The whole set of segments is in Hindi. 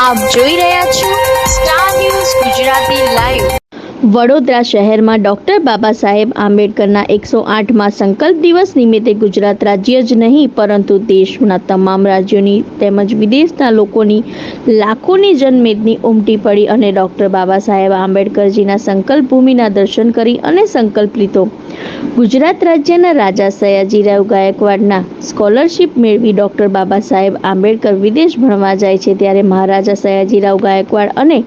આપ જોઈ રહ્યા છો star news Gujarati live. Vadodara શહેરમાં ડૉક્ટર બાબા સાહેબ આંબેડકરના 108મા સંકલ્પ દિવસ નિમિત્તે ગુજરાત રાજ્ય જ નહીં પરંતુ દેશના તમામ રાજ્યોની તેમજ વિદેશના લોકોની લાખોની જનમેદની ઉમટી પડી અને ડૉક્ટર બાબા સાહેબ આંબેડકરજીના સંકલ્પ ભૂમિના દર્શન કરી અને સંકલ્પ લીધો। ગુજરાત રાજ્યના રાજા સયાજીરાવ ગાયકવાડના સ્કોલરશિપ મેળવી ડૉક્ટર બાબા સાહેબ આંબેડકર વિદેશ ભણવા જાય છે ત્યારે મહારાજા સયાજીરાવ ગાયકવાડ અને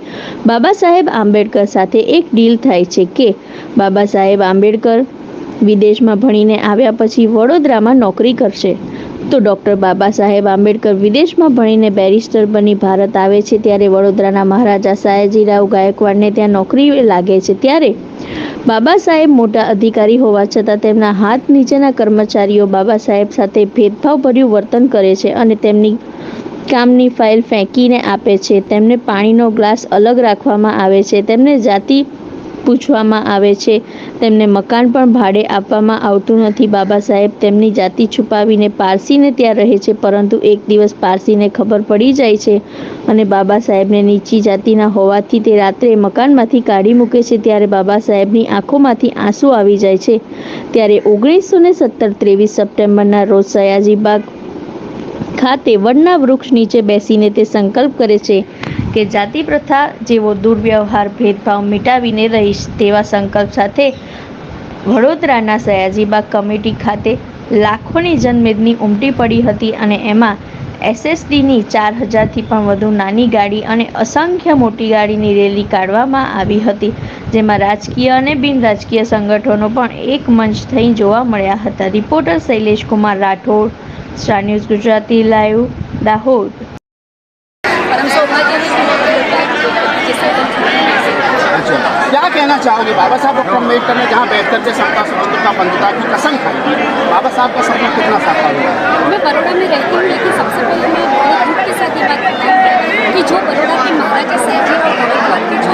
બાબા સાહેબ આંબેડકર સાથે એક ડીલ થાય છે કે બાબા સાહેબ આંબેડકર વિદેશમાં ભણીને આવ્યા પછી વડોદરામાં નોકરી કરશે। તો ડૉક્ટર બાબા સાહેબ આંબેડકર વિદેશમાં ભણીને બેરિસ્ટર બની ભારત આવે છે ત્યારે વડોદરાના મહારાજા સયાજીરાવ ગાયકવાડને ત્યાં નોકરી લાગે છે ત્યારે બાબા સાહેબ મોટા અધિકારી હોવા છતાં તેમના હાથ નીચેના કર્મચારીઓ બાબા સાહેબ સાથે ભેદભાવભર્યું વર્તન કરે છે અને તેમની કામની ફાઇલ ફેંકીને આપે છે। તેમને પાણીનો ગ્લાસ અલગ રાખવામાં આવે છે, તેમને જાતિ પૂછવામાં આવે છે, તેમને મકાન પણ ભાડે આપવામાં આવતું નથી। બાબા સાહેબ તેમની જાતિ છુપાવીને પારસીને ત્યાં રહે છે પરંતુ એક દિવસ પારસીને ખબર પડી જાય છે અને બાબા સાહેબને નીચી જાતિના હોવાથી તે રાત્રે મકાનમાંથી કાઢી મૂકે છે ત્યારે બાબા સાહેબની આંખોમાંથી આંસુ આવી જાય છે। ત્યારે 1917 23 સપ્ટેમ્બરના રોજ સયાજીબાગ ખાતે વડના વૃક્ષ નીચે બેસીને તે સંકલ્પ કરે છે કે જાતિ પ્રથા જેવો દુર્વ્યવહાર ભેદભાવ મિટાવીને રહીશ। તેવા સંકલ્પ સાથે વડોદરાના સયાજીબાગ કમિટી ખાતે લાખોની જનમેદની ઉમટી પડી હતી અને એમાં એસએસડીની 4000થી પણ વધુ નાની ગાડી અને અસંખ્ય મોટી ગાડીની રેલી કાઢવામાં આવી હતી જેમાં રાજકીય અને બિન રાજકીય સંગઠનો પણ એક મંચ થઈ જોવા મળ્યા હતા। Reporter Shailesh Kumar Rathod, star news Gujarati live, Dahod. अच्छा, क्या कहना चाहोगे बाबा साहब डॉक्टर अम्बेडकर ने जहाँ बैठकर के समता स्वतंत्रता बंधुता की कसम खाई, बाबा साहब का सपना कितना साकार हुआ? मैं बड़ौदा में रहती हूँ लेकिन सबसे पहले मैं बहुत दुख के साथ ये बात बताऊँ कि जो बड़ौदा के महाराजा सयाजीराव गायकवाड़ के जो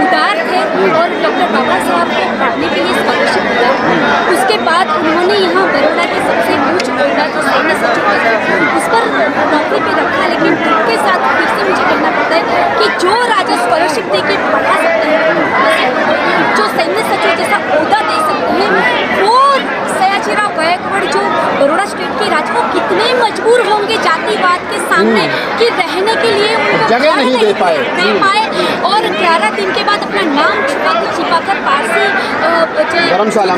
उदार थे और डॉक्टर बाबा साहब को पढ़ने के लिए स्कॉलरशिप दिया, उसके बाद उन्होंने यहाँ बड़ौदा के सबसे उच्च ओहदा जो सैन्य सचिव उस पर नौकरी पे रखा। लेकिन दुख के साथ फिर से मुझे कहना पड़ता है कि जो राजा स्कॉलरशिप दे के पढ़ा सकते हैं, जो सैन्य सचिव जैसा ओहदा दे सकते हैं, वो सयाजीराव गायकवाड़ जो बड़ौदा स्टेट के राजा वो कितने मजबूर होंगे जातिवाद के सामने कि रहने के लिए उनको जगह नहीं दे पाए और 11 दिन के बाद अपना नाम छिपाकर पारसी धर्मशाला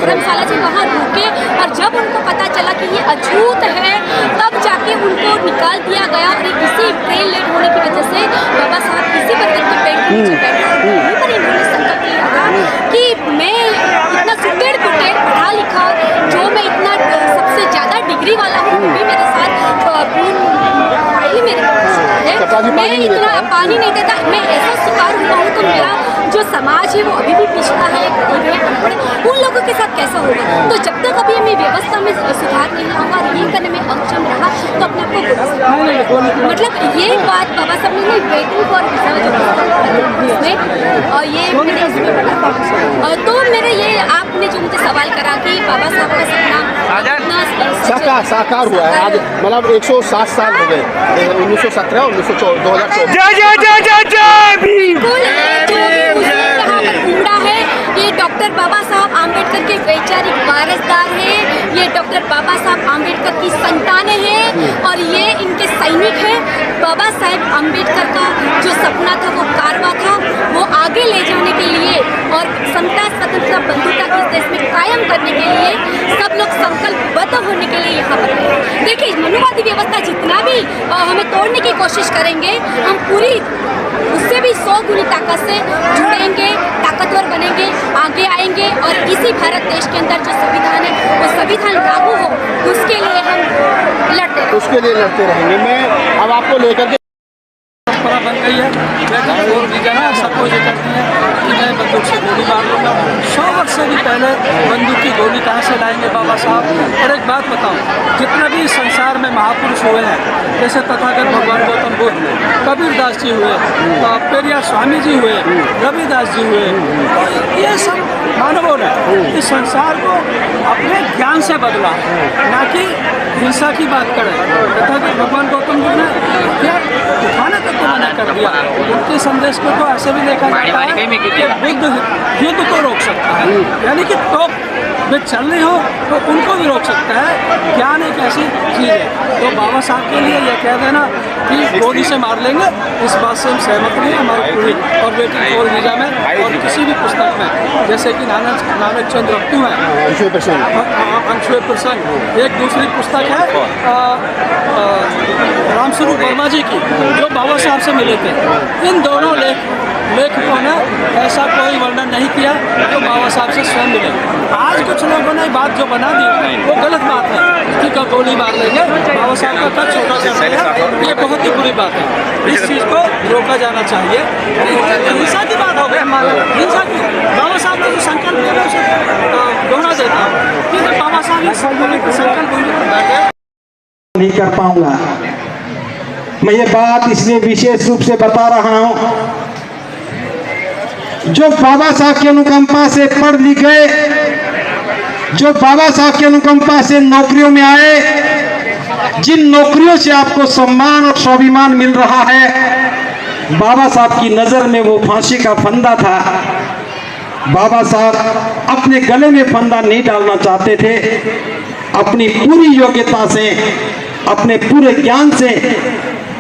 से वहाँ रुके और जब उनको पता चला कि ये अछूत है तब जाके उनको निकाल दिया गया। और इसी ट्रेन लेट होने की वजह से बाबा साहब इसी पत्थर के पेड़ के नीचे बैठे और वहीं पर इन्होंने संकल्प लिया था कि मैं इतना सुटेड़ पुटेड़ पढ़ा लिखा, जो मैं इतना सबसे ज़्यादा डिग्री वाला हूँ वो भी मेरे साथ फाइल मेरे पास है, मैं इतना पानी नहीं देता, मैं ऐसा शिकार हुआ हूँ तो मेरा जो समाज है वो अभी भी पिछड़ा है, गरीब है, अनपढ़, उन लोगों के साथ कैसा होगा? तो जब तक अभी मैं व्यवस्था में सुधार नहीं लाऊंगा और ये करने में अक्षम रहा तो अपने आप को मतलब ये बात बाबा साहब ने वेटिंग फॉर इसमें और ये मैंने इसमें पढ़ा। तो मेरे ये आपने जो मुझे सवाल करा कि बाबा साहब का सपना साकार हुआ है आज, मतलब 107 साल हो गए, 1917 2024। बिल्कुल उमड़ा है ये डॉक्टर बाबा साहब आम्बेडकर के वैचारिक वारसदार हैं, ये डॉक्टर बाबा साहब आम्बेडकर की संतानें हैं और ये इनके सैनिक हैं। बाबा साहेब आम्बेडकर का जो सपना था वो कारवा था, वो आगे ले जाने के लिए और समता स्वतंत्रता बंधुता इस देश में कायम करने के लिए सब लोग संकल्पबद्ध होने के लिए यहाँ पर आए। देखिए मनुवादी व्यवस्था जितना भी हमें तोड़ने की कोशिश करेंगे, हम पूरी उससे भी 100 गुनी ताकत से जुड़ेंगे, ताकतवर बनेंगे, आगे आएंगे और इसी भारत देश के अंदर जो संविधान है वो संविधान लागू हो उसके लिए हम लड़ते रहेंगे। मैं अब आपको लेकर के परंपरा बन गई है, और भी जाना सबको ये करती है कि मैं बंदूक से गोली मार लूँगा। 100 वर्ष से भी पहले बंदूक की गोली कहाँ से लाएंगे बाबा साहब? और एक बात बताऊँ, जितना भी संसार संसार में महापुरुष हुए हैं, जैसे तथागत भगवान गौतम बुद्ध, कबीरदास जी हुए, पेरियार स्वामी जी हुए, रविदास जी हुए, तो ये सब मानवों ने इस संसार को अपने ज्ञान से बदला, ना कि हिंसा की बात करें। तथागत भगवान गौतम बुद्ध ने क्या उठाने तक को मना कर दिया। उनके संदेश को तो ऐसे भी देखा जाता है कि बुद्ध युद्ध को रोक सकता है, यानी कि तो वे चल रही हो तो उनको भी रोक सकता है। ज्ञान एक ऐसी चीज़ है। तो बाबा साहब के लिए यह कह देना कि गोली से मार लेंगे, इस बात से हम सहमत नहीं। हमारी पूरी और वेटिंग फॉर वीजा में और किसी भी पुस्तक में, जैसे कि नानक चंद रफ्तू हैं, अंशुए प्रसंग, एक दूसरी पुस्तक है रामस्वरूप वर्मा जी की, जो बाबा साहब से मिले थे। इन दोनों लेखकों ने ऐसा कोई वर्णन नहीं किया जो बाबा साहब से स्वयं मिले। आज कुछ लोगों ने बात जो बना दी वो गलत बात है कि गोली मार लेंगे, बाबा साहब का कद छोटा कर दिया, ये बहुत ही बुरी बात है। इस चीज़ को रोका जाना चाहिए। हिंसा की बात हो गई, हिंसा की बाबा साहब ने जो संकल्प लिया मैं उसे दोहरा देता हूँ कि बाबा साहब ने संकल्प नहीं कर पाऊंगा। मैं ये बात इसलिए विशेष रूप से बता रहा हूं, जो बाबा साहब की अनुकंपा से पढ़ लिख गए, जो बाबा साहब की अनुकंपा से नौकरियों में आए, जिन नौकरियों से आपको सम्मान और स्वाभिमान मिल रहा है, बाबा साहब की नजर में वो फांसी का फंदा था। बाबा साहब अपने गले में फंदा नहीं डालना चाहते थे। अपनी पूरी योग्यता से, अपने पूरे ज्ञान से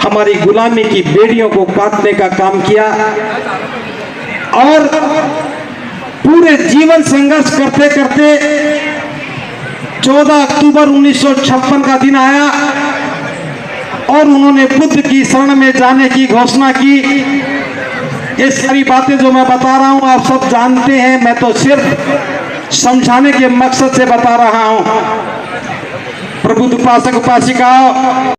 हमारी गुलामी की बेड़ियों को काटने का काम किया और पूरे जीवन संघर्ष करते करते 14 अक्टूबर 1956 का दिन आया और उन्होंने बुद्ध की शरण में जाने की घोषणा की। ये सारी बातें जो मैं बता रहा हूं आप सब जानते हैं, मैं तो सिर्फ समझाने के मकसद से बता रहा हूं। प्रबुद्ध उपासक उपासिकाओं,